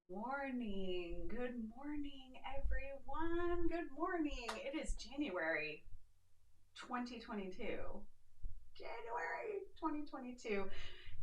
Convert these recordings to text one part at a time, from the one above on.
Good morning, everyone. Good morning. It is January 2022. January 2022.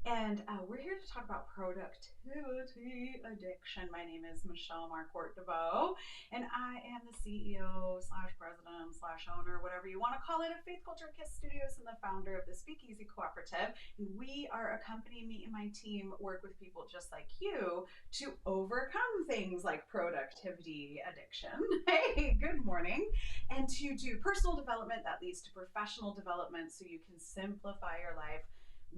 And we're here to talk about productivity addiction. My name is Michelle Marquardt DeVoe, and I am the CEO slash president slash owner, whatever you want to call it, of Faith Culture Kiss Studios and the founder of the Speakeasy Cooperative. And we are a company, me and my team work with people just like you to overcome things like productivity addiction. Hey, good morning. And to do personal development that leads to professional development so you can simplify your life,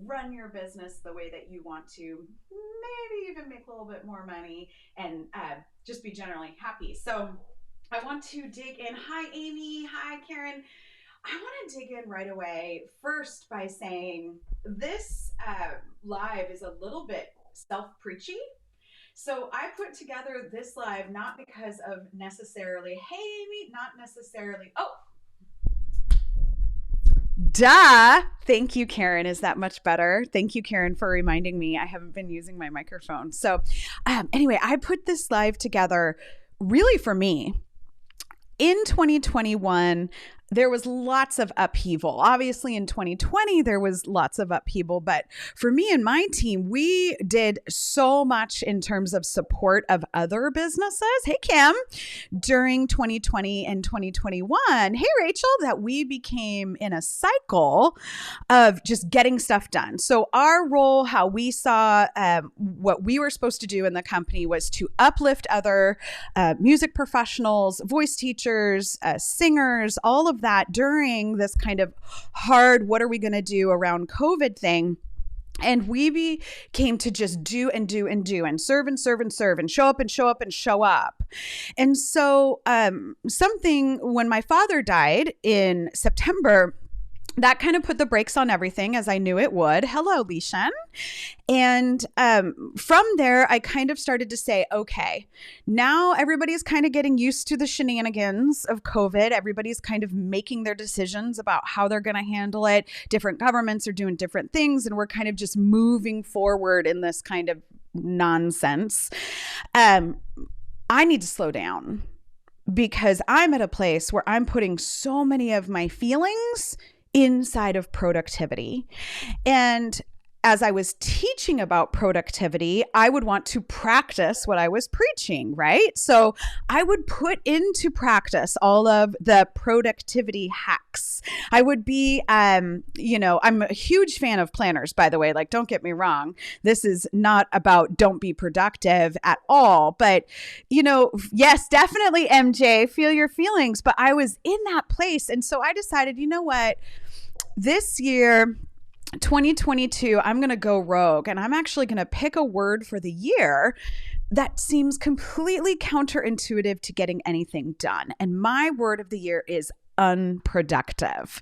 run your business the way that you want to, maybe even make a little bit more money, and just be generally happy. So I want to dig in. Hi, Amy. Hi, Karen. I want to dig in right away first by saying this live is a little bit self-preachy. So I put together this live not because of necessarily, hey, Amy, not necessarily, oh, duh. Thank you, Karen. Is that much better? Thank you, Karen, for reminding me. I haven't been using my microphone. So anyway, I put this live together really for me. In 2021, there was lots of upheaval. Obviously, in 2020, there was lots of upheaval. But for me and my team, we did so much in terms of support of other businesses. Hey, Kim, during 2020 and 2021. Hey, Rachel, that we became in a cycle of just getting stuff done. So our role, how we saw what we were supposed to do in the company was to uplift other music professionals, voice teachers, singers, all of that during this kind of hard, what are we going to do around COVID thing. And we became to just do and do and do and serve and serve and serve and show up and show up and show up. And so something, when my father died in September, that kind of put the brakes on everything, as I knew it would. Hello, Lishan. And from there, I kind of started to say, okay, now everybody's kind of getting used to the shenanigans of COVID. Everybody's kind of making their decisions about how they're going to handle it. Different governments are doing different things, and we're kind of just moving forward in this kind of nonsense. I need to slow down because I'm at a place where I'm putting so many of my feelings inside of productivity. And as I was teaching about productivity, I would want to practice what I was preaching, right? So I would put into practice all of the productivity hacks. I would be, I'm a huge fan of planners, by the way. Like, don't get me wrong. This is not about don't be productive at all. But, yes, definitely, MJ, feel your feelings. But I was in that place. And so I decided, you know what? This year, 2022, I'm going to go rogue, and I'm actually going to pick a word for the year that seems completely counterintuitive to getting anything done. And my word of the year is unproductive.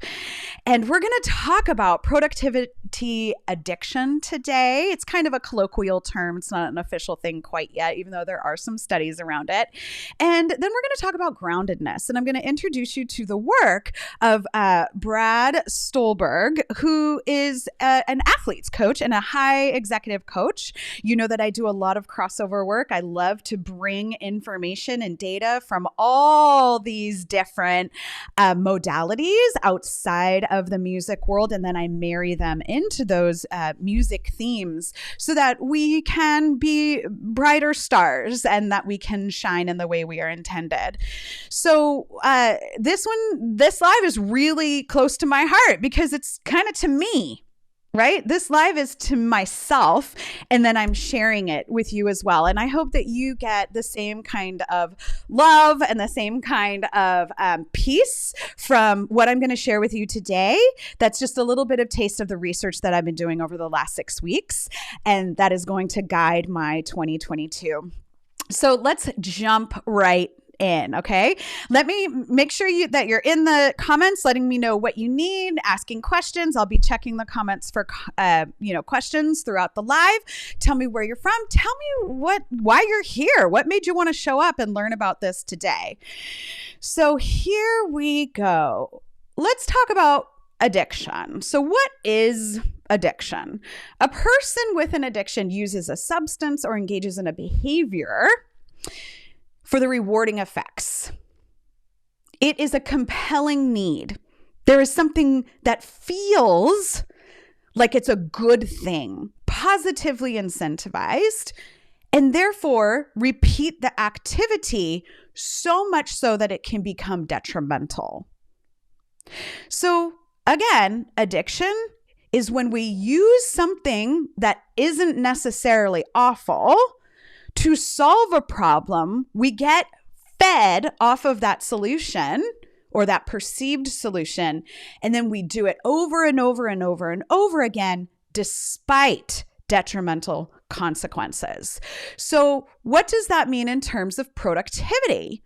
And we're going to talk about productivity addiction today. It's kind of a colloquial term. It's not an official thing quite yet, even though there are some studies around it. And then we're going to talk about groundedness. And I'm going to introduce you to the work of Brad Stolberg, who is an athletes coach and a high executive coach. You know that I do a lot of crossover work. I love to bring information and data from all these different modalities outside of the music world, and then I marry them into those music themes so that we can be brighter stars and that we can shine in the way we are intended. So this live is really close to my heart because it's kind of to me. Right? This live is to myself, and then I'm sharing it with you as well. And I hope that you get the same kind of love and the same kind of peace from what I'm going to share with you today. That's just a little bit of taste of the research that I've been doing over the last 6 weeks, and that is going to guide my 2022. So let's jump right in. Okay. Let me make sure that you're in the comments, letting me know what you need, asking questions. I'll be checking the comments for, questions throughout the live. Tell me where you're from. Tell me why you're here. What made you want to show up and learn about this today? So here we go. Let's talk about addiction. So what is addiction. A person with an addiction uses a substance or engages in a behavior for the rewarding effects. It is a compelling need. There is something that feels like it's a good thing, positively incentivized, and therefore repeat the activity so much so that it can become detrimental. So again, addiction is when we use something that isn't necessarily awful to solve a problem. We get fed off of that solution or that perceived solution, and then we do it over and over and over and over again, despite detrimental consequences. So what does that mean in terms of productivity?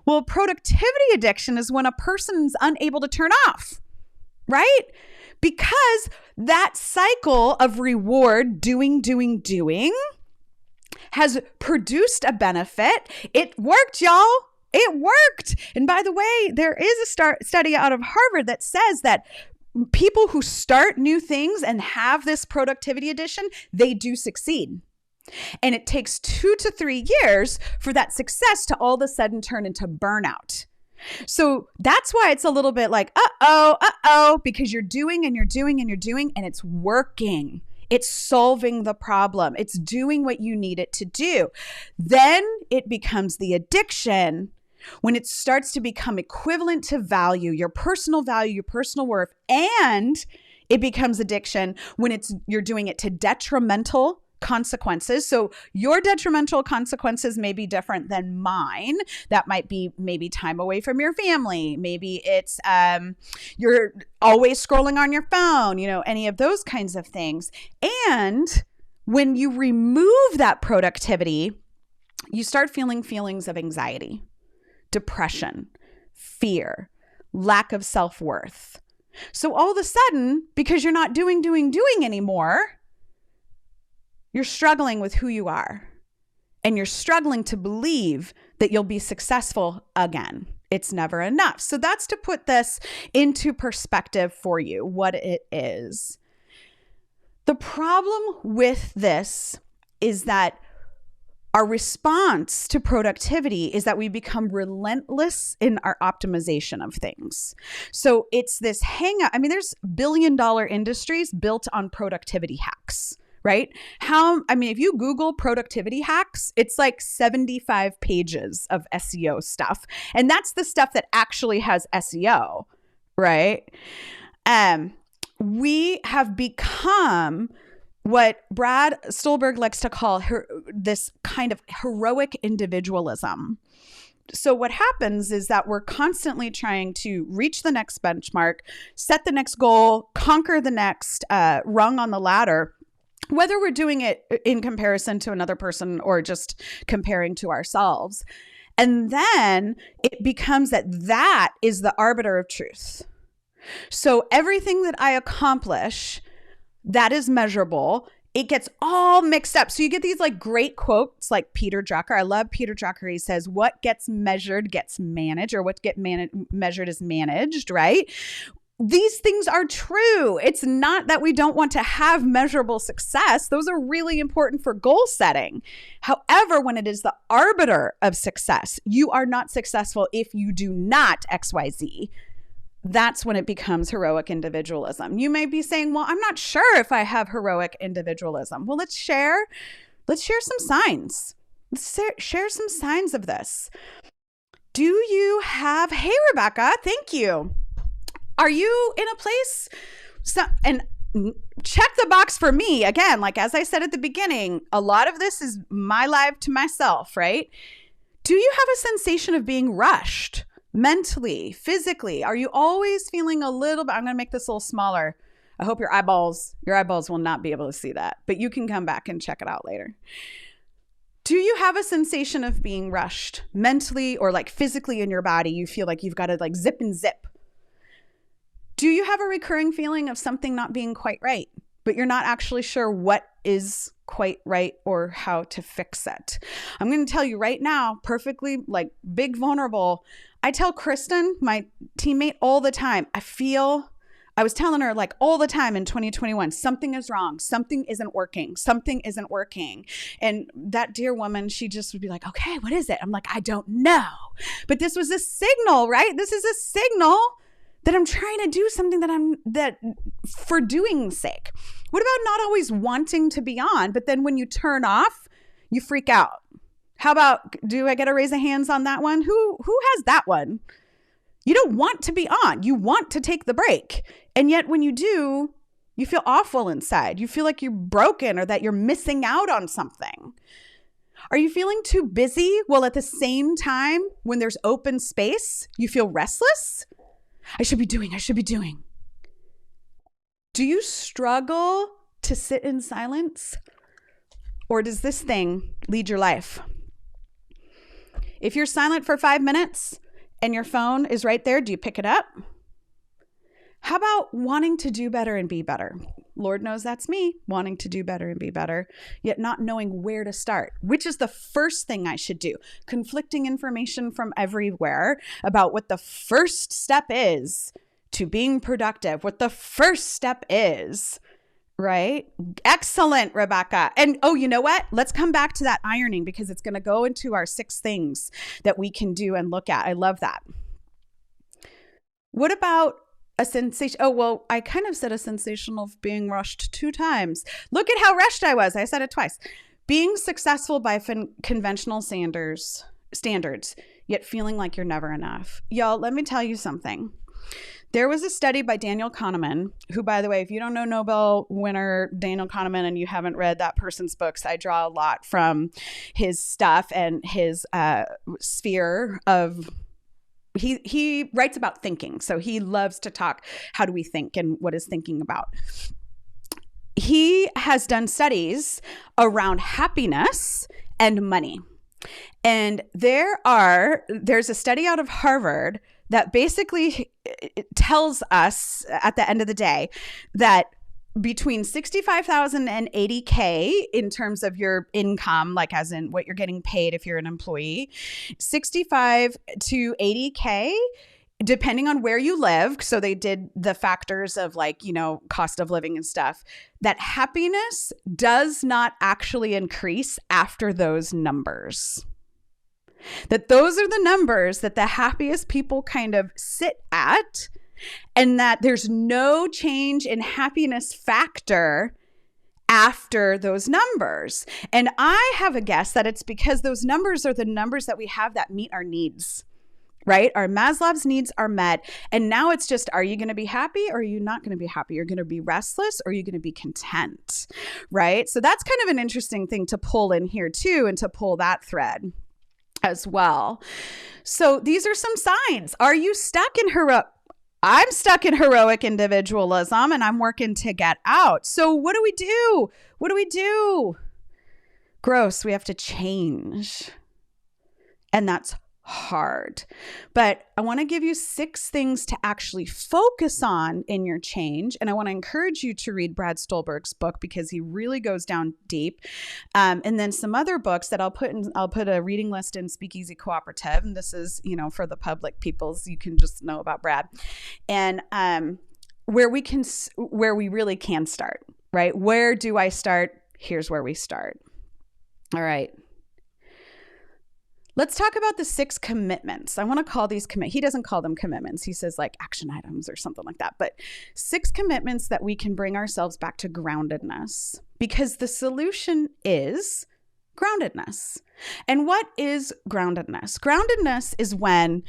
Well, productivity addiction is when a person's unable to turn off, right? Because that cycle of reward, doing, has produced a benefit. It worked, y'all. It worked. And by the way, there is a study out of Harvard that says that people who start new things and have this productivity addiction, they do succeed. And it takes 2 to 3 years for that success to all of a sudden turn into burnout. So that's why it's a little bit like, because you're doing and it's working. It's solving the problem. It's doing what you need it to do. Then it becomes the addiction when it starts to become equivalent to value, your personal worth, and it becomes addiction when you're doing it to detrimental consequences. So your detrimental consequences may be different than mine. That might be maybe time away from your family. Maybe it's you're always scrolling on your phone, any of those kinds of things. And when you remove that productivity, you start feeling feelings of anxiety, depression, fear, lack of self-worth. So all of a sudden, because you're not doing anymore, you're struggling with who you are, and you're struggling to believe that you'll be successful again. It's never enough. So that's to put this into perspective for you, what it is. The problem with this is that our response to productivity is that we become relentless in our optimization of things. So it's this hang-up. There's billion-dollar industries built on productivity hacks, right? If you Google productivity hacks, it's like 75 pages of SEO stuff. And that's the stuff that actually has SEO, right? We have become what Brad Stulberg likes to call this kind of heroic individualism. So what happens is that we're constantly trying to reach the next benchmark, set the next goal, conquer the next rung on the ladder, whether we're doing it in comparison to another person or just comparing to ourselves. And then it becomes that is the arbiter of truth. So everything that I accomplish that is measurable, it gets all mixed up. So you get these great quotes like Peter Drucker. I love Peter Drucker. He says, what gets measured gets managed, or what gets measured is managed, right? These things are true. It's not that we don't want to have measurable success. Those are really important for goal setting. However, when it is the arbiter of success, you are not successful if you do not XYZ. That's when it becomes heroic individualism. You may be saying, well, I'm not sure if I have heroic individualism. Well, let's share some signs. Let's share some signs of this. Do you have, hey, Rebecca, thank you. Are you in a place, and check the box for me. Again, as I said at the beginning, a lot of this is my life to myself, right? Do you have a sensation of being rushed? Mentally, physically? Are you always feeling a little bit? I'm going to make this a little smaller. I hope your eyeballs will not be able to see that, but you can come back and check it out later. Do you have a sensation of being rushed mentally or physically in your body? You feel like you've got to zip and zip. Do you have a recurring feeling of something not being quite right, but you're not actually sure what is quite right or how to fix it? I'm going to tell you right now, perfectly big vulnerable. I tell Kristen, my teammate, all the time, I feel I was telling her like all the time in 2021, something is wrong. Something isn't working. Something isn't working. And that dear woman, she just would be like, okay, what is it? I'm like, I don't know. But this was a signal, right? This is a signal that I'm trying to do something that for doing's sake. What about not always wanting to be on, but then when you turn off, you freak out? How about, do I get a raise of hands on that one? Who has that one? You don't want to be on. You want to take the break. And yet when you do, you feel awful inside. You feel like you're broken or that you're missing out on something. Are you feeling too busy? Well, at the same time, when there's open space, you feel restless? I should be doing. Do you struggle to sit in silence? Or does this thing lead your life? If you're silent for 5 minutes and your phone is right there, do you pick it up? How about wanting to do better and be better? Lord knows that's me, wanting to do better and be better, yet not knowing where to start. Which is the first thing I should do? Conflicting information from everywhere about what the first step is to being productive, what the first step is, right? Excellent, Rebecca. And oh, you know what? Let's come back to that ironing because it's going to go into our 6 things that we can do and look at. I love that. What about a sensation? Oh, well, I kind of said a sensation of being rushed 2 times. Look at how rushed I was. I said it twice. Being successful by conventional standards, yet feeling like you're never enough. Y'all, let me tell you something. There was a study by Daniel Kahneman, who, by the way, if you don't know Nobel winner Daniel Kahneman and you haven't read that person's books, I draw a lot from his stuff and his sphere of, he writes about thinking. So he loves to talk, how do we think and what is thinking about? He has done studies around happiness and money. And there's a study out of Harvard that basically tells us at the end of the day that between 65,000 and 80K in terms of your income, like as in what you're getting paid if you're an employee, 65 to 80K, depending on where you live. So they did the factors of like, you know, cost of living and stuff, that happiness does not actually increase after those numbers. That those are the numbers that the happiest people kind of sit at, and that there's no change in happiness factor after those numbers. And I have a guess that it's because those numbers are the numbers that we have that meet our needs, right? Our Maslow's needs are met. And now it's just, are you going to be happy or are you not going to be happy? You're going to be restless or are you going to be content, right? So that's kind of an interesting thing to pull in here too, and to pull that thread as well. So these are some signs. Are you stuck in I'm stuck in heroic individualism and I'm working to get out. So what do we do? What do we do? Gross. We have to change. And that's hard. But I want to give you 6 things to actually focus on in your change. And I want to encourage you to read Brad Stulberg's book because he really goes down deep. And then some other books that I'll put a reading list in Speakeasy Cooperative. And this is, you know, for the public peoples, you can just know about Brad. And where we really can start, right? Where do I start? Here's where we start. All right. Let's talk about the 6 commitments. I want to call these he doesn't call them commitments. He says like action items or something like that. But 6 commitments that we can bring ourselves back to groundedness, because the solution is groundedness. And what is groundedness? Groundedness is when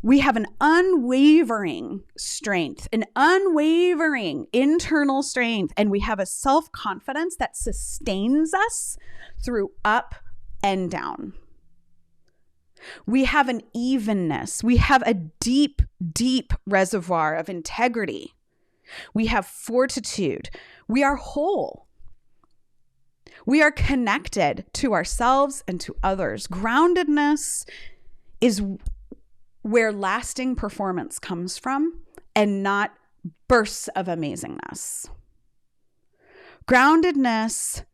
we have an unwavering strength, an unwavering internal strength, and we have a self-confidence that sustains us through up and down. We have an evenness. We have a deep, deep reservoir of integrity. We have fortitude. We are whole. We are connected to ourselves and to others. Groundedness is where lasting performance comes from and not bursts of amazingness. Groundedness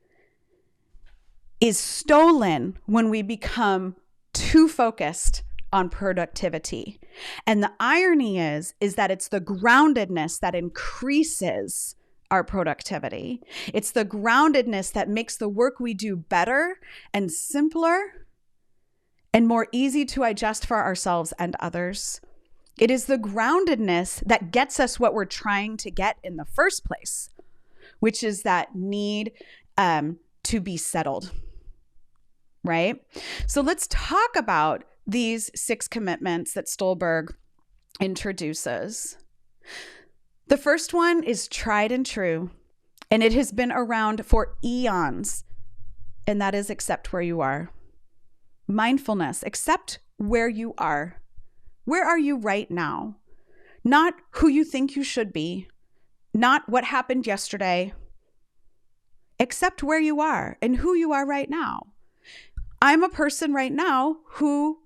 is stolen when we become too focused on productivity And the irony is that it's the groundedness that increases our productivity. It's the groundedness that makes the work we do better and simpler and more easy to digest for ourselves and others. It is the groundedness that gets us what we're trying to get in the first place, which is that need to be settled, right? So let's talk about these 6 commitments that Stolberg introduces. The first one is tried and true, and it has been around for eons, and that is accept where you are. Mindfulness, accept where you are. Where are you right now? Not who you think you should be, not what happened yesterday. Accept where you are and who you are right now. I'm a person right now who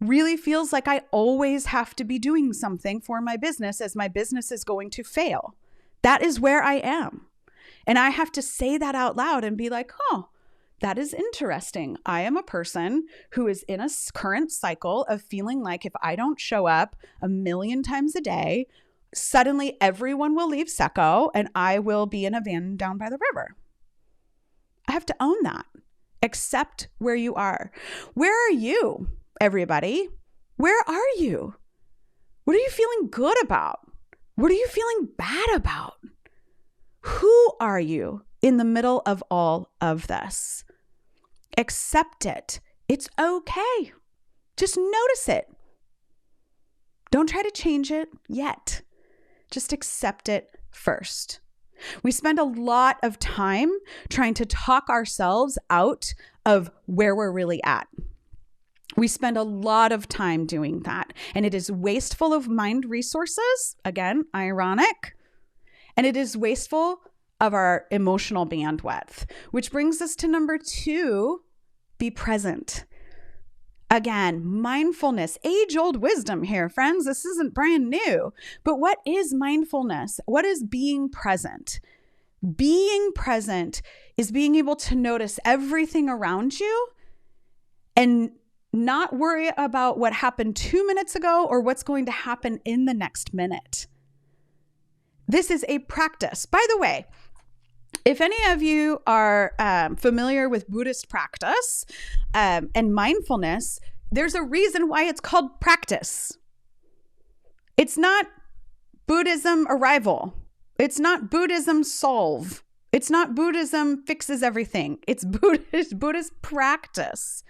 really feels like I always have to be doing something for my business as my business is going to fail. That is where I am. And I have to say that out loud and be like, oh, that is interesting. I am a person who is in a current cycle of feeling like if I don't show up 1,000,000 times a day, suddenly everyone will leave Secco and I will be in a van down by the river. I have to own that. Accept where you are. Where are you, everybody? Where are you? What are you feeling good about? What are you feeling bad about? Who are you in the middle of all of this? Accept it. It's okay. Just notice it. Don't try to change it yet. Just accept it first. We spend a lot of time trying to talk ourselves out of where we're really at. We spend a lot of time doing that, and it is wasteful of mind resources. Again, ironic. And it is wasteful of our emotional bandwidth, which brings us to number 2, be present. Again, mindfulness, age-old wisdom here, friends. This isn't brand new. But what is mindfulness? What is being present? Being present is being able to notice everything around you and not worry about what happened 2 minutes ago or what's going to happen in the next minute. This is a practice. By the way, if any of you are familiar with Buddhist practice and mindfulness, there's a reason why it's called practice. It's not Buddhism arrival. It's not Buddhism solve. It's not Buddhism fixes everything. It's Buddhist practice.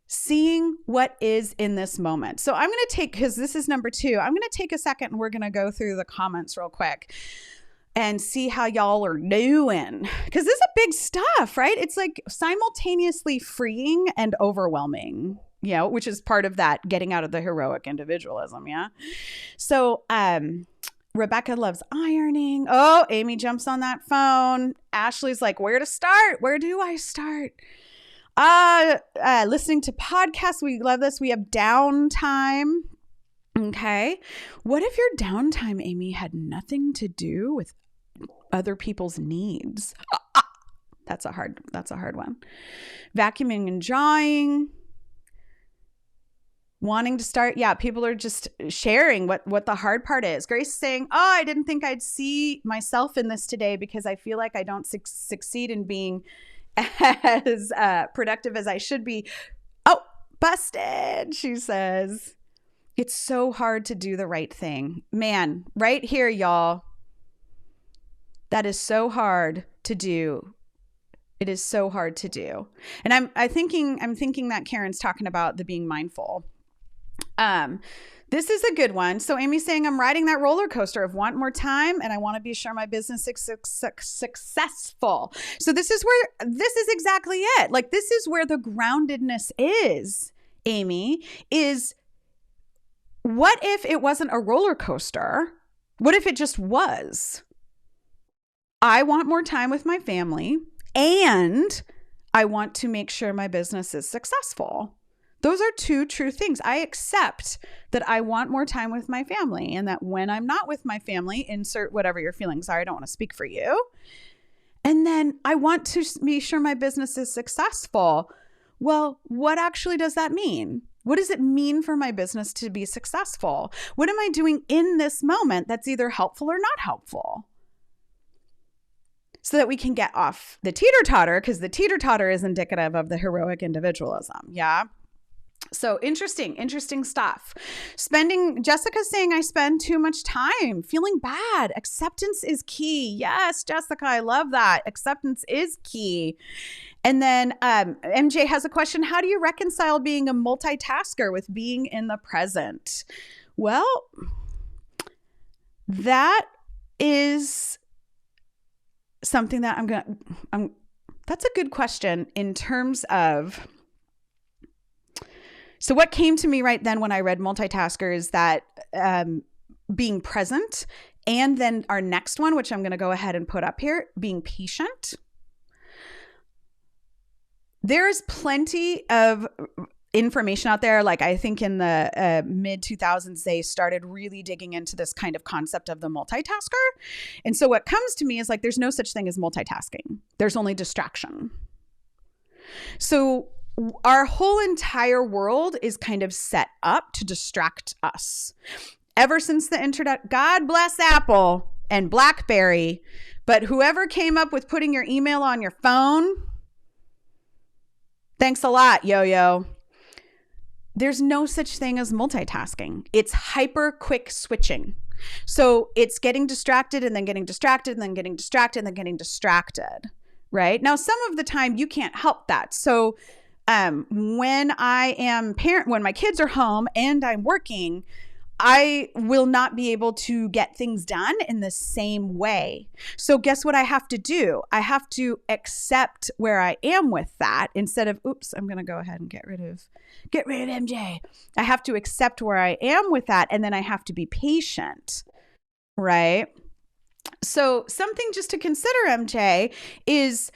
Seeing what is in this moment. So I'm going to take, because this is number 2, I'm going to take a second and we're going to go through the comments real quick and see how y'all are doing. Because this is big stuff, right? It's like simultaneously freeing and overwhelming, you know, which is part of that getting out of the heroic individualism. Yeah. So, Rebecca loves ironing. Oh, Amy jumps on that phone. Ashley's like, where to start? Where do I start? Listening to podcasts. We love this. We have downtime. Okay. What if your downtime, Amy, had nothing to do with other people's needs? That's a hard one. Vacuuming and drawing. Wanting to start. Yeah. People are just sharing what the hard part is. Grace is saying, oh, I didn't think I'd see myself in this today because I feel like I don't succeed in being as productive as I should be. Oh, busted, she says. It's so hard to do the right thing. Man, right here, y'all. That is so hard to do. It is so hard to do. And I'm thinking that Karen's talking about the being mindful. This is a good one. So Amy's saying, I'm riding that roller coaster of want more time and I want to be sure my business is successful. So this is exactly it. Like, this is where the groundedness is, Amy, is what if it wasn't a roller coaster? What if it just was? I want more time with my family and I want to make sure my business is successful. Those are 2 true things. I accept that I want more time with my family and that when I'm not with my family, insert whatever your feelings are. I don't want to speak for you. And then I want to be sure my business is successful. Well, what actually does that mean? What does it mean for my business to be successful? What am I doing in this moment that's either helpful or not helpful? So that we can get off the teeter-totter, because the teeter-totter is indicative of the heroic individualism. Yeah. So interesting stuff. Jessica's saying I spend too much time feeling bad. Acceptance is key. Yes, Jessica, I love that. Acceptance is key. And then MJ has a question. How do you reconcile being a multitasker with being in the present? Well, that is something that that's a good question in terms of, so what came to me right then when I read multitasker is that being present, and then our next one, which I'm going to go ahead and put up here, being patient. There's plenty of information out there. Like I think in the mid 2000s, they started really digging into this kind of concept of the multitasker. And so what comes to me is like, there's no such thing as multitasking. There's only distraction. So our whole entire world is kind of set up to distract us. Ever since the internet, God bless Apple and BlackBerry, but whoever came up with putting your email on your phone, thanks a lot, yo-yo. There's no such thing as multitasking. It's hyper quick switching. So it's getting distracted and then getting distracted and then getting distracted and then getting distracted, right? Now, some of the time you can't help that. So when my kids are home and I'm working, I will not be able to get things done in the same way. So guess what I have to do? I have to accept where I am with that instead of, oops, I'm going to go ahead and get rid of MJ. I have to accept where I am with that. And then I have to be patient, right? So something just to consider, MJ, is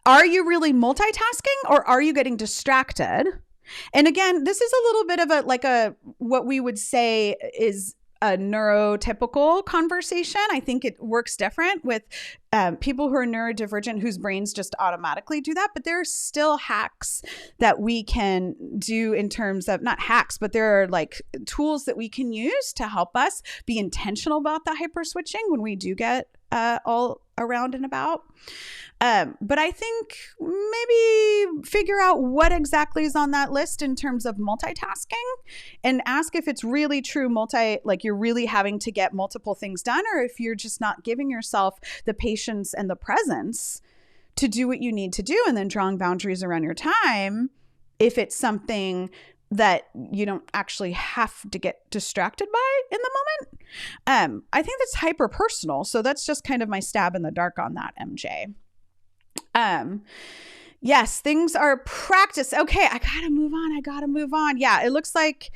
are you really multitasking or are you getting distracted? And again, this is a little bit of what we would say is a neurotypical conversation. I think it works different with people who are neurodivergent whose brains just automatically do that. But there are still hacks that we can do in terms of, not hacks, but there are like tools that we can use to help us be intentional about the hyper switching when we do get all around and about. But I think maybe figure out what exactly is on that list in terms of multitasking and ask if it's really true like you're really having to get multiple things done, or if you're just not giving yourself the patience and the presence to do what you need to do, and then drawing boundaries around your time if it's something that you don't actually have to get distracted by in the moment. I think that's hyper personal. So that's just kind of my stab in the dark on that, MJ. Yes, things are practiced. Okay, I gotta move on. Yeah, it looks like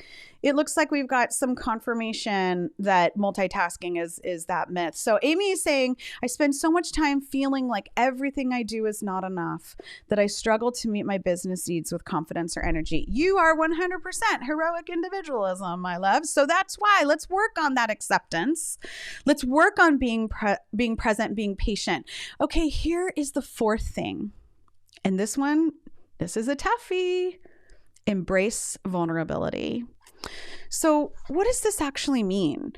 we've got some confirmation that multitasking is that myth. So Amy is saying, I spend so much time feeling like everything I do is not enough, that I struggle to meet my business needs with confidence or energy. You are 100% heroic individualism, my love. So that's why let's work on that acceptance. Let's work on being present, being patient. Okay, here is the fourth thing. And this is a toughie. Embrace vulnerability. So what does this actually mean?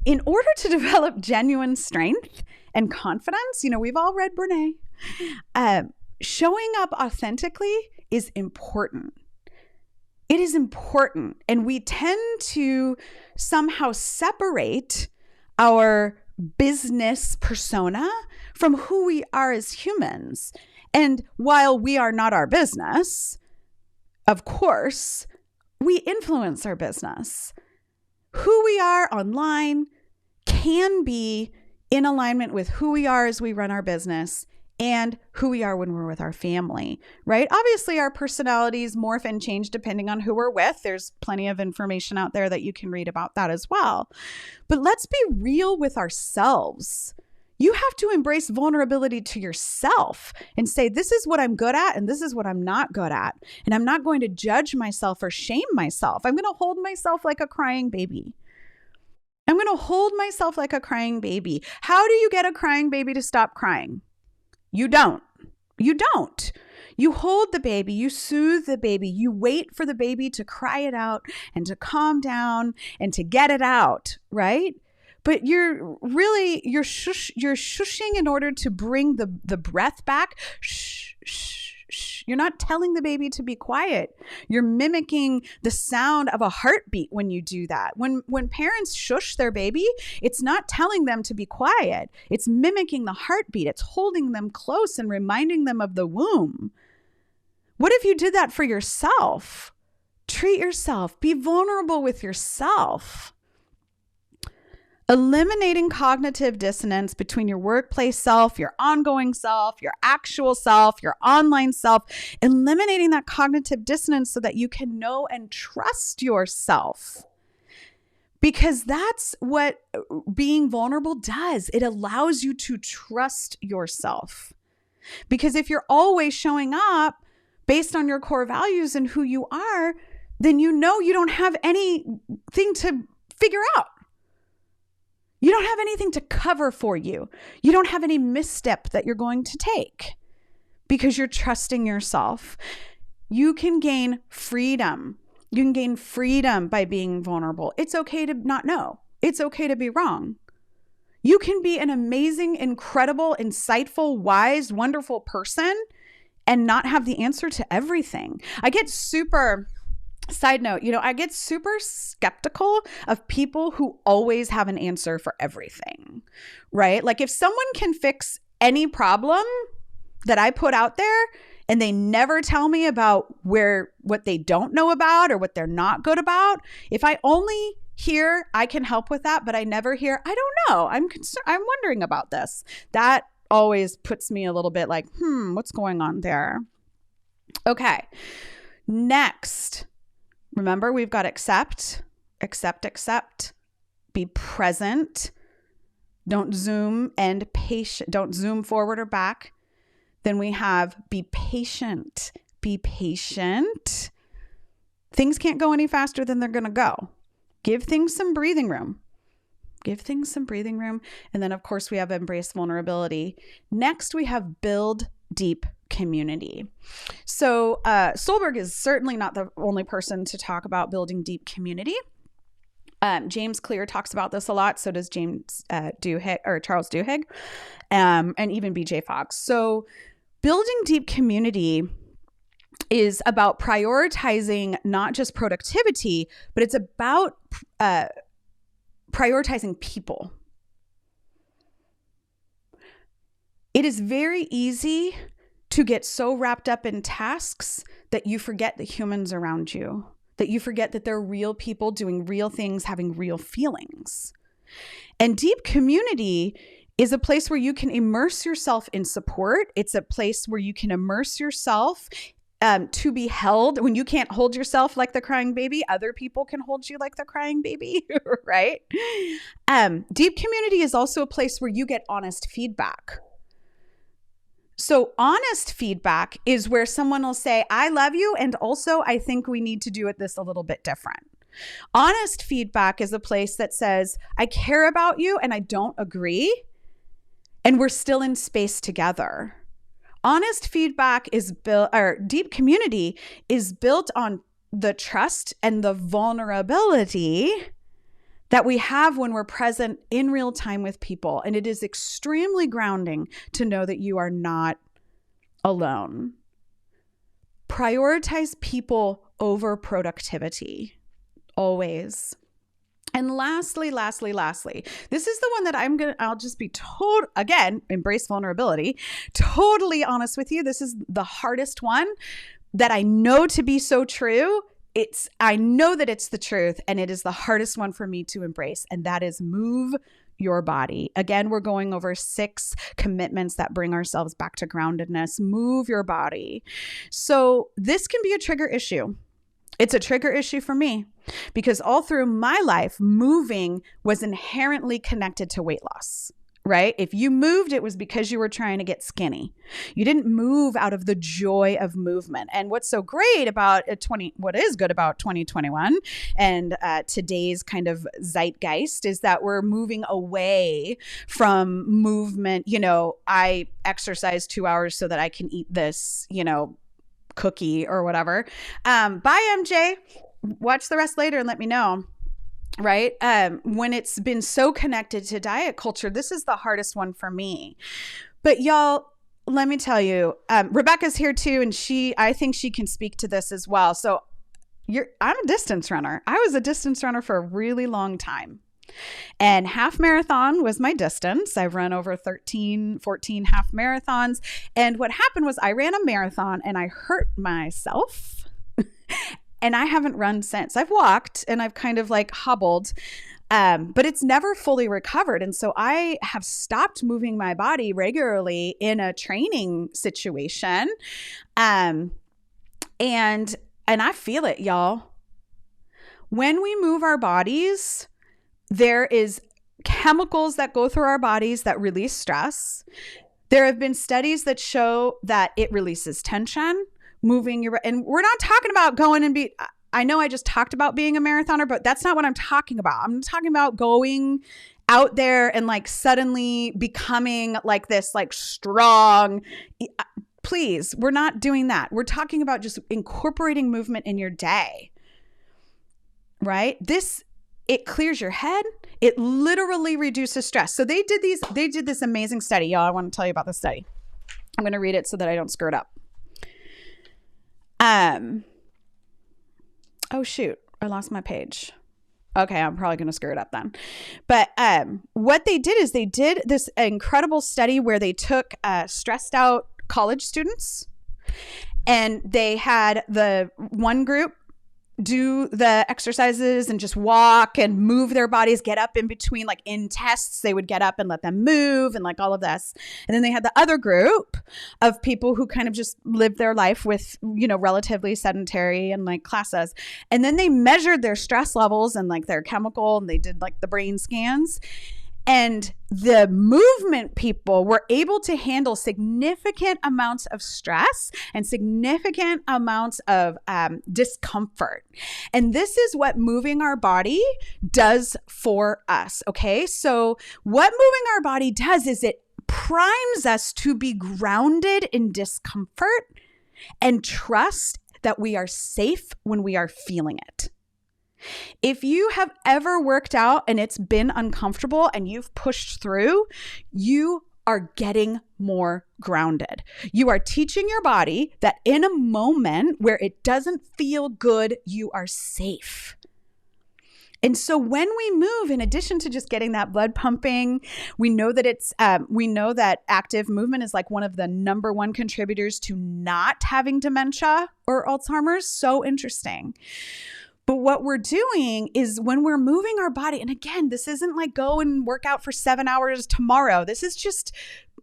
In order to develop genuine strength and confidence, we've all read Brene, showing up authentically is important. It is important. And we tend to somehow separate our business persona from who we are as humans. And while we are not our business, of course, we influence our business. Who we are online can be in alignment with who we are as we run our business and who we are when we're with our family, right? Obviously, our personalities morph and change depending on who we're with. There's plenty of information out there that you can read about that as well. But let's be real with ourselves. You have to embrace vulnerability to yourself and say, this is what I'm good at and this is what I'm not good at. And I'm not going to judge myself or shame myself. I'm going to hold myself like a crying baby. I'm going to hold myself like a crying baby. How do you get a crying baby to stop crying? You don't. You hold the baby, you soothe the baby, you wait for the baby to cry it out and to calm down and to get it out, right? But you're shushing in order to bring the breath back. Shh, shh. You're not telling the baby to be quiet. You're mimicking the sound of a heartbeat when you do that. When parents shush their baby, it's not telling them to be quiet. It's mimicking the heartbeat. It's holding them close and reminding them of the womb. What if you did that for yourself? Treat yourself. Be vulnerable with yourself. Eliminating cognitive dissonance between your workplace self, your ongoing self, your actual self, your online self, eliminating that cognitive dissonance so that you can know and trust yourself. Because that's what being vulnerable does. It allows you to trust yourself. Because if you're always showing up based on your core values and who you are, then you know you don't have anything to figure out. You don't have anything to cover for you. You don't have any misstep that you're going to take because you're trusting yourself. You can gain freedom. You can gain freedom by being vulnerable. It's okay to not know. It's okay to be wrong. You can be an amazing, incredible, insightful, wise, wonderful person and not have the answer to everything. Side note, I get super skeptical of people who always have an answer for everything, right? Like if someone can fix any problem that I put out there and they never tell me about what they don't know about or what they're not good about, if I only hear I can help with that, but I never hear, I don't know, I'm wondering about this. That always puts me a little bit like, what's going on there? Okay, next. Remember, we've got accept, be present, don't zoom and patient, don't zoom forward or back. Then we have be patient. Things can't go any faster than they're going to go. Give things some breathing room. And then, of course, we have embrace vulnerability. Next, we have build deep community. So Solberg is certainly not the only person to talk about building deep community. James Clear talks about this a lot. So does Charles Duhigg, and even BJ Fox. So building deep community is about prioritizing not just productivity, but it's about prioritizing people. It is very easy to get so wrapped up in tasks that you forget the humans around you, that you forget that they're real people doing real things, having real feelings. And deep community is a place where you can immerse yourself in support. It's a place where you can immerse yourself to be held. When you can't hold yourself like the crying baby, other people can hold you like the crying baby, right? Deep community is also a place where you get honest feedback. So honest feedback is where someone will say, I love you, and also I think we need to do this a little bit different. Honest feedback is a place that says, I care about you and I don't agree, and we're still in space together. Honest feedback is built, or deep community is built on the trust and the vulnerability that we have when we're present in real time with people. And it is extremely grounding to know that you are not alone. Prioritize people over productivity, always. And lastly, this is the one that I'll just be again, embrace vulnerability, totally honest with you. This is the hardest one that I know to be so true. I know that it's the truth, and it is the hardest one for me to embrace, and that is move your body. Again, we're going over 6 commitments that bring ourselves back to groundedness. Move your body. So this can be a trigger issue. It's a trigger issue for me because all through my life, moving was inherently connected to weight loss. Right? If you moved, it was because you were trying to get skinny. You didn't move out of the joy of movement. And what's so great about what is good about 2021 and today's kind of zeitgeist is that we're moving away from movement. I exercise 2 hours so that I can eat this, cookie or whatever. Bye, MJ. Watch the rest later and let me know. Right? When it's been so connected to diet culture, this is the hardest one for me. But y'all, let me tell you, Rebecca's here too, and I think she can speak to this as well. So I'm a distance runner. I was a distance runner for a really long time. And half marathon was my distance. I've run over 13, 14 half marathons. And what happened was I ran a marathon and I hurt myself. And I haven't run since. I've walked and I've kind of like hobbled, but it's never fully recovered. And so I have stopped moving my body regularly in a training situation. And I feel it, y'all. When we move our bodies, there is chemicals that go through our bodies that release stress. There have been studies that show that it releases tension, and we're not talking about going and I know I just talked about being a marathoner, but that's not what I'm talking about. I'm talking about going out there and like suddenly becoming like this, like strong. Please, we're not doing that. We're talking about just incorporating movement in your day, right? It clears your head. It literally reduces stress. So they did this amazing study. Y'all, I want to tell you about this study. I'm going to read it so that I don't screw it up. Oh shoot, I lost my page. Okay, I'm probably going to screw it up then. But what they did is they did this incredible study where they took stressed out college students, and they had the one group do the exercises and just walk and move their bodies, get up in between, like in tests, they would get up and let them move and like all of this. And then they had the other group of people who kind of just lived their life with, relatively sedentary and like classes. And then they measured their stress levels and like their chemical, and they did like the brain scans. And the movement people were able to handle significant amounts of stress and significant amounts of discomfort. And this is what moving our body does for us. Okay. So what moving our body does is it primes us to be grounded in discomfort and trust that we are safe when we are feeling it. If you have ever worked out and it's been uncomfortable and you've pushed through, you are getting more grounded. You are teaching your body that in a moment where it doesn't feel good, you are safe. And so when we move, in addition to just getting that blood pumping, we know that active movement is like one of the number one contributors to not having dementia or Alzheimer's. So interesting. But what we're doing is when we're moving our body, and again, this isn't like go and work out for 7 hours tomorrow. This is just,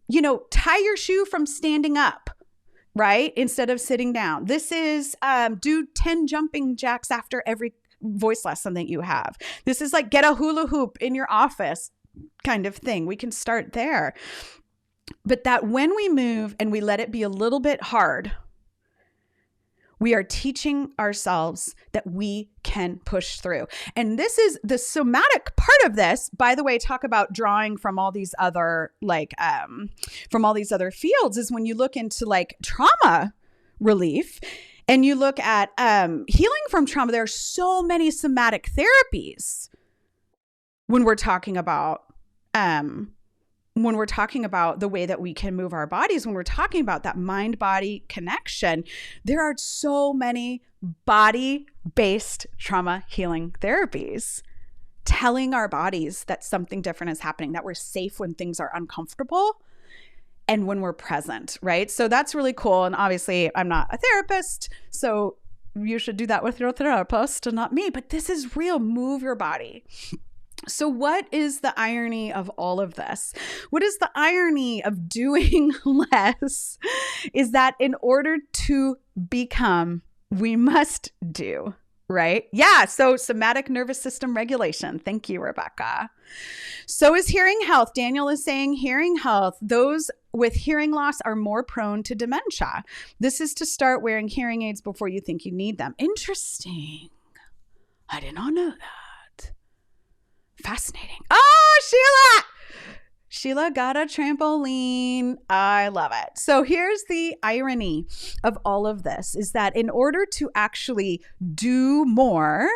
tie your shoe from standing up, right? Instead of sitting down. This is do 10 jumping jacks after every voice lesson that you have. This is like get a hula hoop in your office kind of thing. We can start there. But that when we move and we let it be a little bit hard, we are teaching ourselves that we can push through. And this is the somatic part of this. By the way, talk about drawing from all these other fields is when you look into like trauma relief and you look at healing from trauma. There are so many somatic therapies when we're talking about the way that we can move our bodies, when we're talking about that mind-body connection, there are so many body-based trauma healing therapies telling our bodies that something different is happening, that we're safe when things are uncomfortable and when we're present, right? So that's really cool. And obviously, I'm not a therapist, so you should do that with your therapist and not me, but this is real. Move your body. So what is the irony of all of this? What is the irony of doing less is that in order to become, we must do, right? Yeah. So somatic nervous system regulation. Thank you, Rebecca. So is hearing health. Daniel is saying hearing health. Those with hearing loss are more prone to dementia. This is to start wearing hearing aids before you think you need them. Interesting. I did not know that. Fascinating. Oh, Sheila got a trampoline. I love it. So here's the irony of all of this is that in order to actually do more,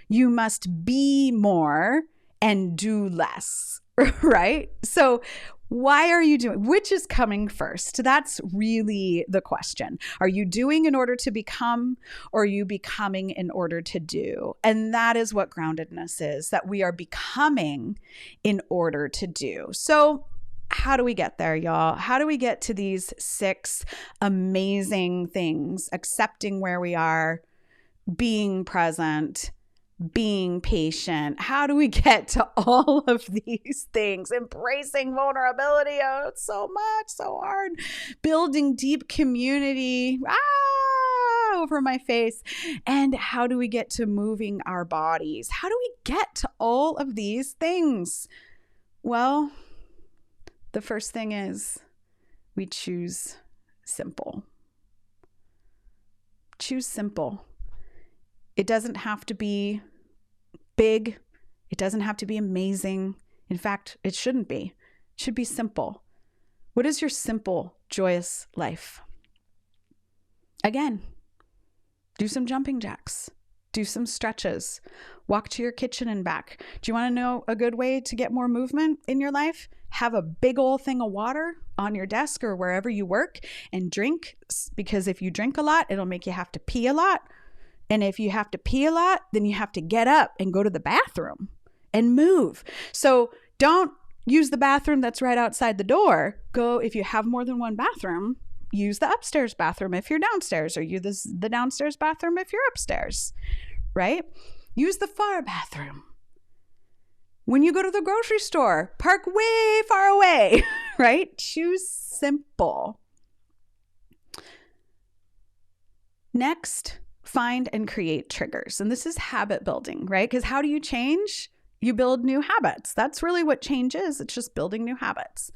you must be more and do less, right? So why are you doing? Which is coming first? That's really the question. Are you doing in order to become, or are you becoming in order to do? And that is what groundedness is, that we are becoming in order to do. So how do we get there, y'all? How do we get to these 6 amazing things? Accepting where we are, being present, being patient. How do we get to all of these things? Embracing vulnerability. Oh, it's so much, so hard. Building deep community. Over my face. And how do we get to moving our bodies? How do we get to all of these things? Well, the first thing is we choose simple. Choose simple. It doesn't have to be big. It doesn't have to be amazing. In fact, it shouldn't be. It should be simple. What is your simple, joyous life? Again, do some jumping jacks. Do some stretches. Walk to your kitchen and back. Do you want to know a good way to get more movement in your life? Have a big old thing of water on your desk or wherever you work and drink, because if you drink a lot, it'll make you have to pee a lot. And if you have to pee a lot, then you have to get up and go to the bathroom and move. So don't use the bathroom that's right outside the door. Go, if you have more than one bathroom, use the upstairs bathroom if you're downstairs, or use the downstairs bathroom if you're upstairs, right? Use the far bathroom. When you go to the grocery store, park way far away, right? Choose simple. Next, find and create triggers. And this is habit building, right? Because how do you change? You build new habits. That's really what change is. It's just building new habits.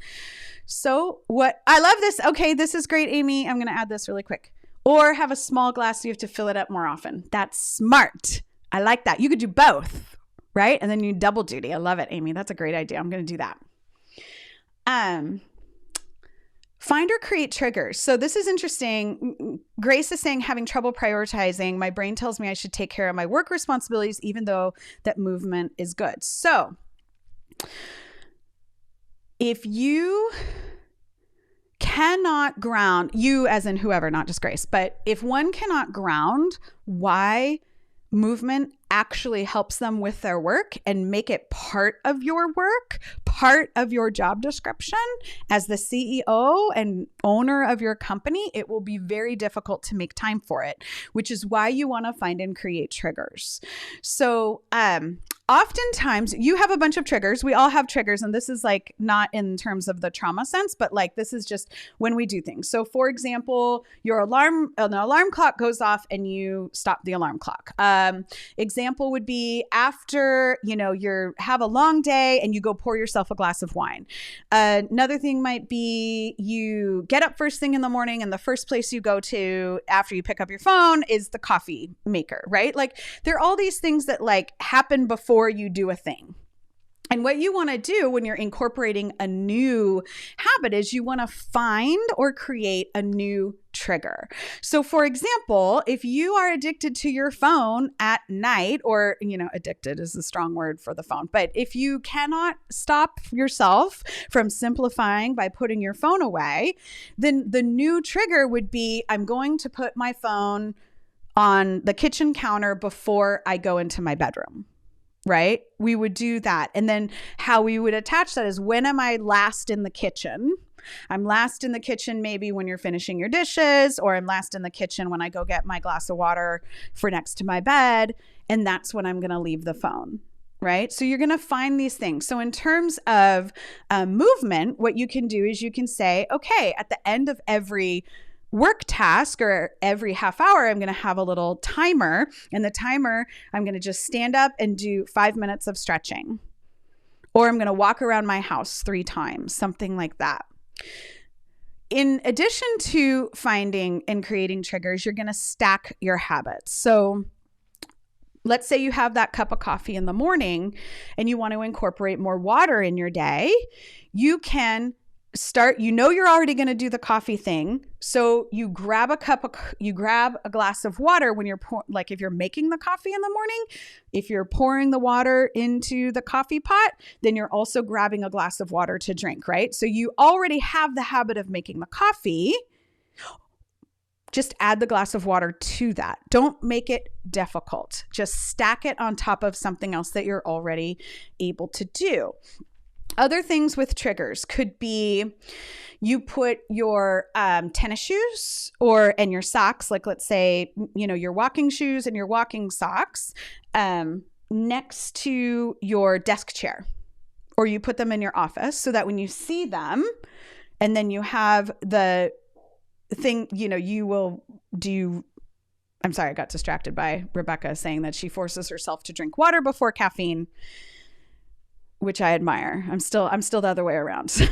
So I love this. Okay, this is great, Amy. I'm going to add this really quick. Or have a small glass so you have to fill it up more often. That's smart. I like that. You could do both, right? And then you double duty. I love it, Amy. That's a great idea. I'm going to do that. Find or create triggers. So this is interesting. Grace is saying, having trouble prioritizing. My brain tells me I should take care of my work responsibilities, even though that movement is good. So if you cannot ground, you as in whoever, not just Grace, but if one cannot ground why movement actually helps them with their work and make it part of your work, part of your job description as the CEO and owner of your company, it will be very difficult to make time for it, which is why you want to find and create triggers. So, oftentimes you have a bunch of triggers. We all have triggers. And this is like not in terms of the trauma sense, but like this is just when we do things. So for example, an alarm clock goes off and you stop the alarm clock. Example would be after, you have a long day and you go pour yourself a glass of wine. Another thing might be you get up first thing in the morning and the first place you go to after you pick up your phone is the coffee maker, right? Like there are all these things that like happen before you do a thing. And what you want to do when you're incorporating a new habit is you want to find or create a new trigger. So for example, if you are addicted to your phone at night, or, addicted is a strong word for the phone, but if you cannot stop yourself from simplifying by putting your phone away, then the new trigger would be, I'm going to put my phone on the kitchen counter before I go into my bedroom. Right? We would do that. And then how we would attach that is, when am I last in the kitchen? I'm last in the kitchen maybe when you're finishing your dishes, or I'm last in the kitchen when I go get my glass of water for next to my bed. And that's when I'm going to leave the phone. Right? So you're going to find these things. So in terms of movement, what you can do is you can say, okay, at the end of every work task or every half hour, I'm going to have a little timer, and the timer, I'm going to just stand up and do 5 minutes of stretching, or I'm going to walk around my house 3 times, something like that. In addition to finding and creating triggers, you're going to stack your habits. So let's say you have that cup of coffee in the morning and you want to incorporate more water in your day, you can start, you're already going to do the coffee thing. So you grab a glass of water when you're like if you're making the coffee in the morning, if you're pouring the water into the coffee pot, then you're also grabbing a glass of water to drink, right? So you already have the habit of making the coffee. Just add the glass of water to that. Don't make it difficult. Just stack it on top of something else that you're already able to do. Other things with triggers could be you put your tennis shoes and your socks, like let's say, your walking shoes and your walking socks next to your desk chair, or you put them in your office so that when you see them and then you have the thing, you will do. I'm sorry, I got distracted by Rebecca saying that she forces herself to drink water before caffeine, which I admire. I'm still the other way around.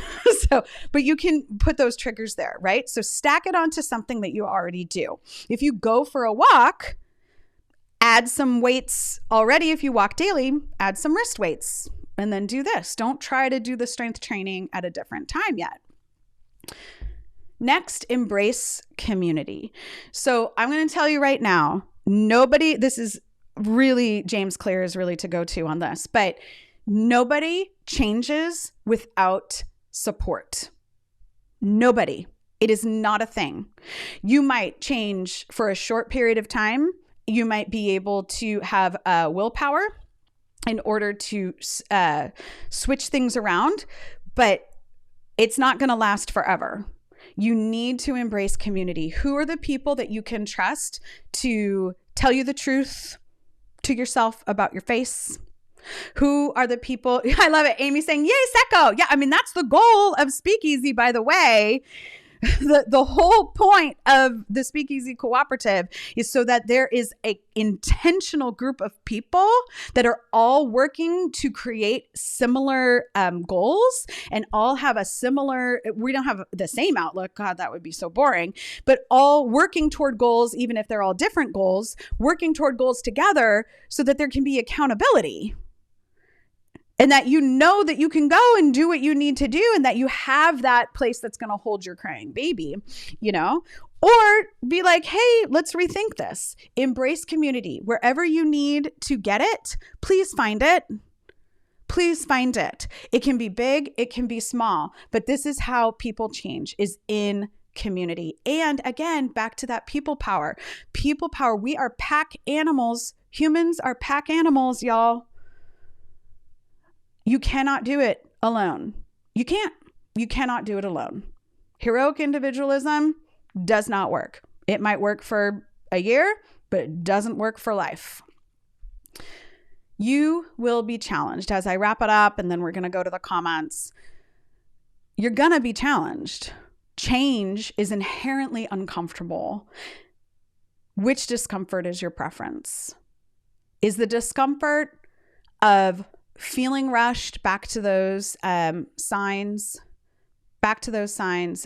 But you can put those triggers there, right? So stack it onto something that you already do. If you go for a walk, add some weights already. If you walk daily, add some wrist weights and then do this. Don't try to do the strength training at a different time yet. Next, embrace community. So I'm going to tell you right now, this is really, James Clear is really to go to on this, but nobody changes without support. Nobody. It is not a thing. You might change for a short period of time. You might be able to have willpower in order to switch things around, but it's not going to last forever. You need to embrace community. Who are the people that you can trust to tell you the truth to yourself about your face? Who are the people? I love it. Amy saying, yay, Secco. Yeah, I mean, that's the goal of Speakeasy, by the way. The whole point of the Speakeasy Cooperative is so that there is an intentional group of people that are all working to create similar goals and all have we don't have the same outlook. God, that would be so boring, but all working toward goals, even if they're all different goals, working toward goals together so that there can be accountability. And that that you can go and do what you need to do and that you have that place that's going to hold your crying baby, or be like, hey, let's rethink this. Embrace community. Wherever you need to get it, please find it. Please find it. It can be big, it can be small, but this is how people change, is in community. And again, back to that people power. People power. We are pack animals. Humans are pack animals, y'all. You cannot do it alone. You can't. You cannot do it alone. Heroic individualism does not work. It might work for a year, but it doesn't work for life. You will be challenged. As I wrap it up, and then we're going to go to the comments. You're going to be challenged. Change is inherently uncomfortable. Which discomfort is your preference? Is the discomfort of feeling rushed back to those signs?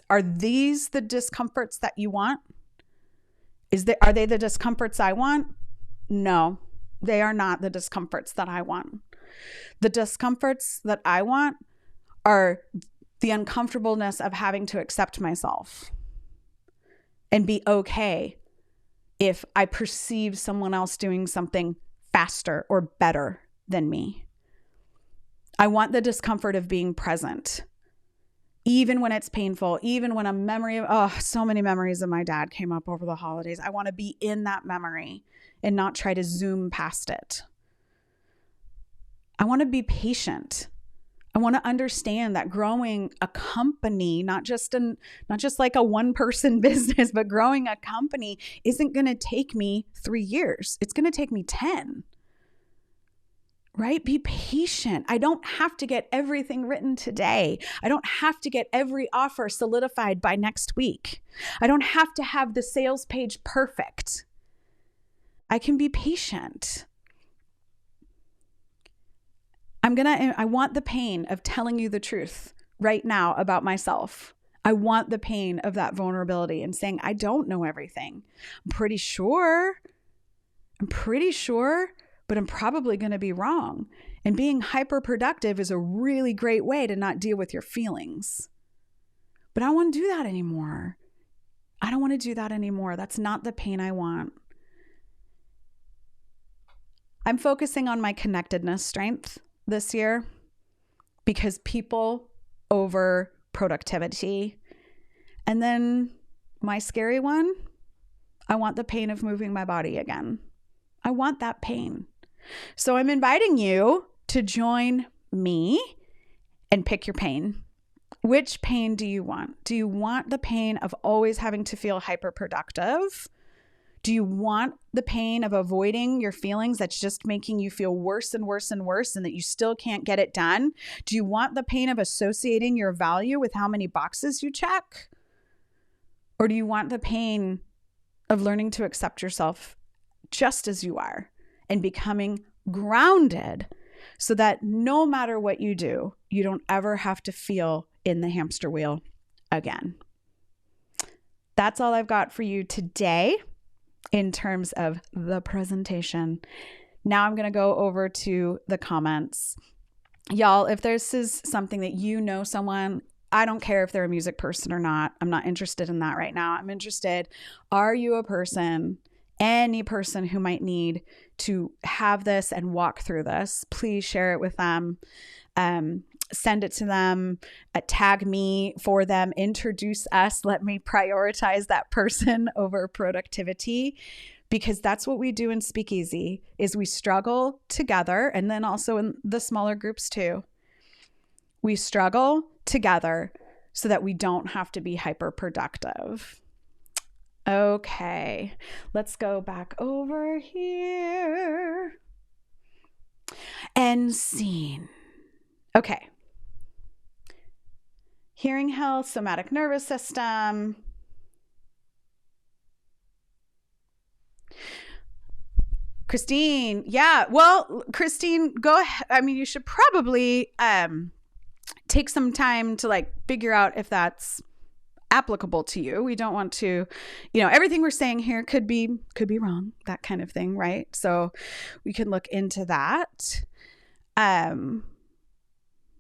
Are these the discomforts that you want? Are they the discomforts I want? No, they are not the discomforts that I want. The discomforts that I want are the uncomfortableness of having to accept myself and be okay if I perceive someone else doing something faster or better than me. I want the discomfort of being present, even when it's painful, even when a memory of, so many memories of my dad came up over the holidays. I want to be in that memory and not try to zoom past it. I want to be patient. I want to understand that growing a company, not just like a one-person business, but growing a company isn't going to take me 3 years. It's going to take me 10. Right? Be patient. I don't have to get everything written today. I don't have to get every offer solidified by next week. I don't have to have the sales page perfect. I can be patient. I want the pain of telling you the truth right now about myself. I want the pain of that vulnerability and saying, I don't know everything. I'm pretty sure but I'm probably going to be wrong. And being hyper productive is a really great way to not deal with your feelings. But I don't want to do that anymore. I don't want to do that anymore. That's not the pain I want. I'm focusing on my connectedness strength this year because people over productivity. And then my scary one, I want the pain of moving my body again. I want that pain. So I'm inviting you to join me and pick your pain. Which pain do you want? Do you want the pain of always having to feel hyperproductive? Do you want the pain of avoiding your feelings that's just making you feel worse and worse and worse and that you still can't get it done? Do you want the pain of associating your value with how many boxes you check? Or do you want the pain of learning to accept yourself just as you are and becoming grounded so that no matter what you do, you don't ever have to feel in the hamster wheel again? That's all I've got for you today in terms of the presentation. Now I'm going to go over to the comments. Y'all, if this is something that you know someone, I don't care if they're a music person or not. I'm not interested in that right now. I'm interested, are you a person, any person who might need to have this and walk through this? Please share it with them. Send it to them, tag me for them, introduce us. Let me prioritize that person over productivity, because that's what we do in Speakeasy is we struggle together. And then also in the smaller groups too, we struggle together so that we don't have to be hyper productive. Okay, let's go back over here. End scene. Okay. Hearing health, somatic nervous system. Christine, yeah. Well, Christine, go ahead. I mean, you should probably take some time to figure out if that's applicable to you. We don't want to, everything we're saying here could be wrong, that kind of thing, right? So we can look into that.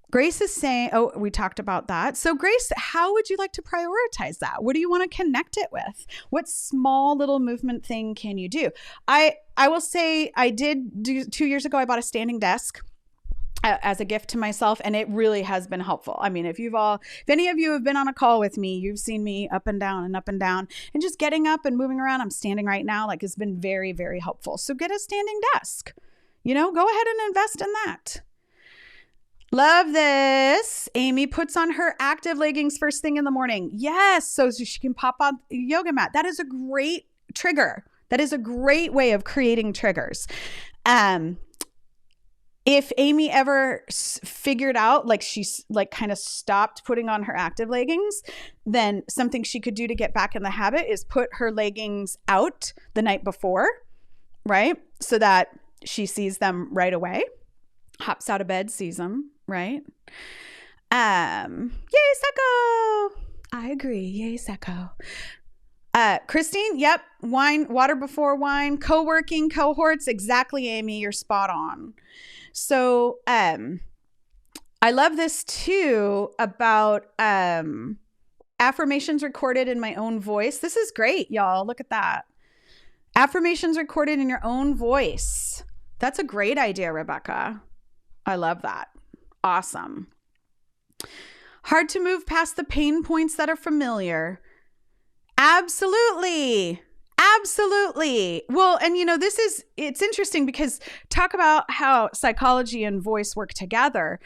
Grace is saying, we talked about that. So Grace, how would you like to prioritize that? What do you want to connect it with? What small little movement thing can you do? I will say I did do 2 years ago, I bought a standing desk as a gift to myself, and it really has been helpful. I mean, if any of you have been on a call with me, you've seen me up and down and just getting up and moving around. I'm standing right now, it's been very, very helpful. So get a standing desk, go ahead and invest in that. Love this. Amy puts on her active leggings first thing in the morning. Yes. So she can pop on the yoga mat. That is a great trigger. That is a great way of creating triggers. If Amy ever figured out, she's kind of stopped putting on her active leggings, then something she could do to get back in the habit is put her leggings out the night before, right? So that she sees them right away, hops out of bed, sees them, right? Yay, Seko. I agree. Yay, Seko. Christine, yep. Water before wine, co-working cohorts. Exactly, Amy. You're spot on. So, I love this too about, affirmations recorded in my own voice. This is great, y'all. Look at that. Affirmations recorded in your own voice. That's a great idea, Rebecca. I love that. Awesome. Hard to move past the pain points that are familiar. Absolutely. Absolutely. Well, and it's interesting because talk about how psychology and voice work together.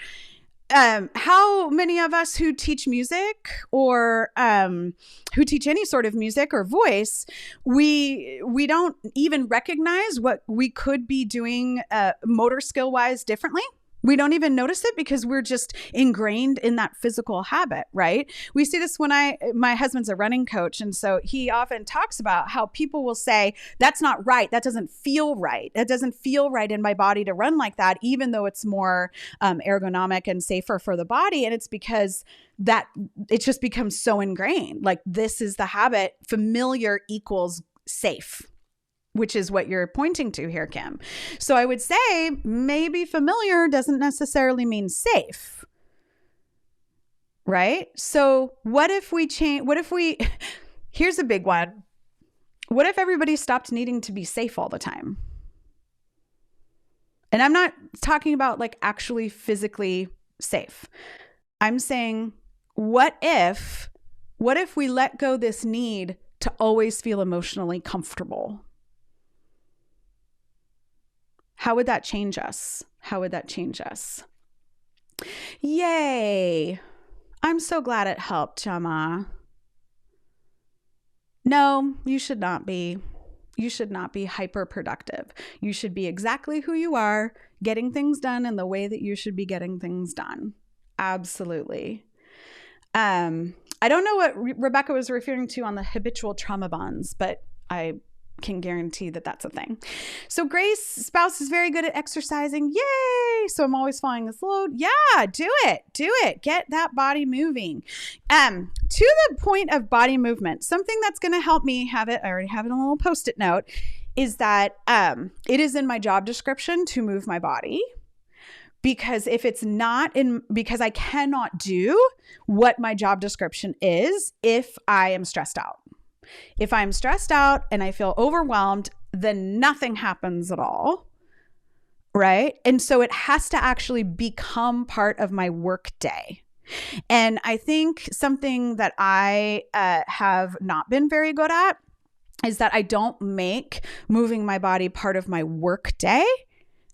How many of us who teach music or who teach any sort of music or voice, we don't even recognize what we could be doing motor skill wise differently. We don't even notice it because we're just ingrained in that physical habit, right? We see this when my husband's a running coach. And so he often talks about how people will say, that's not right. That doesn't feel right. It doesn't feel right in my body to run like that, even though it's more ergonomic and safer for the body. And it's because that it just becomes so ingrained. This is the habit. Familiar equals safe. which is what you're pointing to here, Kim. So I would say maybe familiar doesn't necessarily mean safe, right? So what if we change, here's a big one. What if everybody stopped needing to be safe all the time? And I'm not talking about like actually physically safe. I'm saying, what if we let go this need to always feel emotionally comfortable? How would that change us? How would that change us? Yay. I'm so glad it helped, Jama. No, you should not be. You should not be hyper productive. You should be exactly who you are, getting things done in the way that you should be getting things done. Absolutely. I don't know what Rebecca was referring to on the habitual trauma bonds, but I can guarantee that that's a thing. So Grace, spouse is very good at exercising. Yay. So I'm always following this load. Yeah, do it. Get that body moving. To the point of body movement, something that's going to help me have it, I already have it on a little post-it note, is that it is in my job description to move my body. Because if it's not because I cannot do what my job description is if I am stressed out. If I'm stressed out and I feel overwhelmed, then nothing happens at all, right? And so it has to actually become part of my work day. And I think something that I have not been very good at is that I don't make moving my body part of my work day.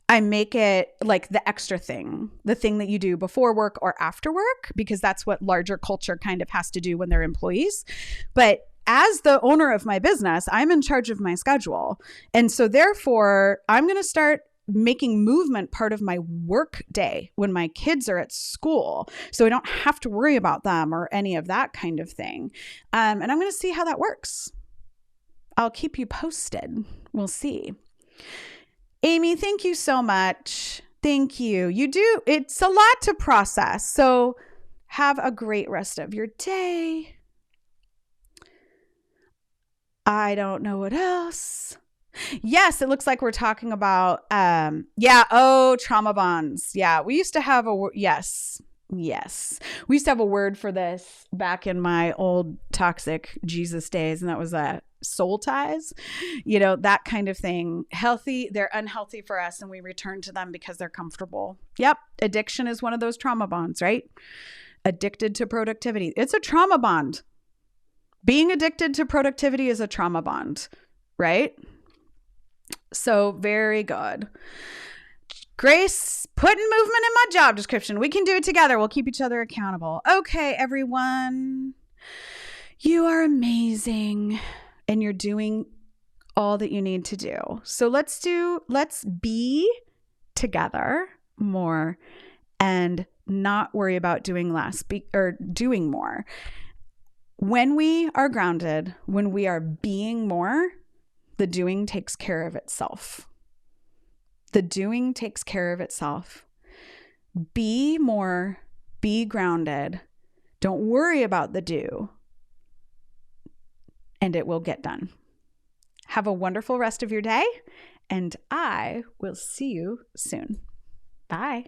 I make it like the extra thing, the thing that you do before work or after work, because that's what larger culture kind of has to do when they're employees. But as the owner of my business, I'm in charge of my schedule. And so therefore, I'm going to start making movement part of my work day when my kids are at school. So I don't have to worry about them or any of that kind of thing. And I'm going to see how that works. I'll keep you posted. We'll see. Amy, thank you so much. Thank you. It's a lot to process. So have a great rest of your day. I don't know what else. Yes, it looks like we're talking about, trauma bonds. Yeah, we used to have yes. We used to have a word for this back in my old toxic Jesus days, and that was soul ties, that kind of thing. Healthy, they're unhealthy for us, and we return to them because they're comfortable. Yep, addiction is one of those trauma bonds, right? Addicted to productivity. It's a trauma bond. Being addicted to productivity is a trauma bond, right? So very good. Grace, putting movement in my job description. We can do it together. We'll keep each other accountable. Okay, everyone. You are amazing. And you're doing all that you need to do. So let's be together more and not worry about doing less or doing more. When we are grounded, when we are being more, the doing takes care of itself. The doing takes care of itself. Be more, be grounded. Don't worry about the do. And it will get done. Have a wonderful rest of your day, and I will see you soon. Bye.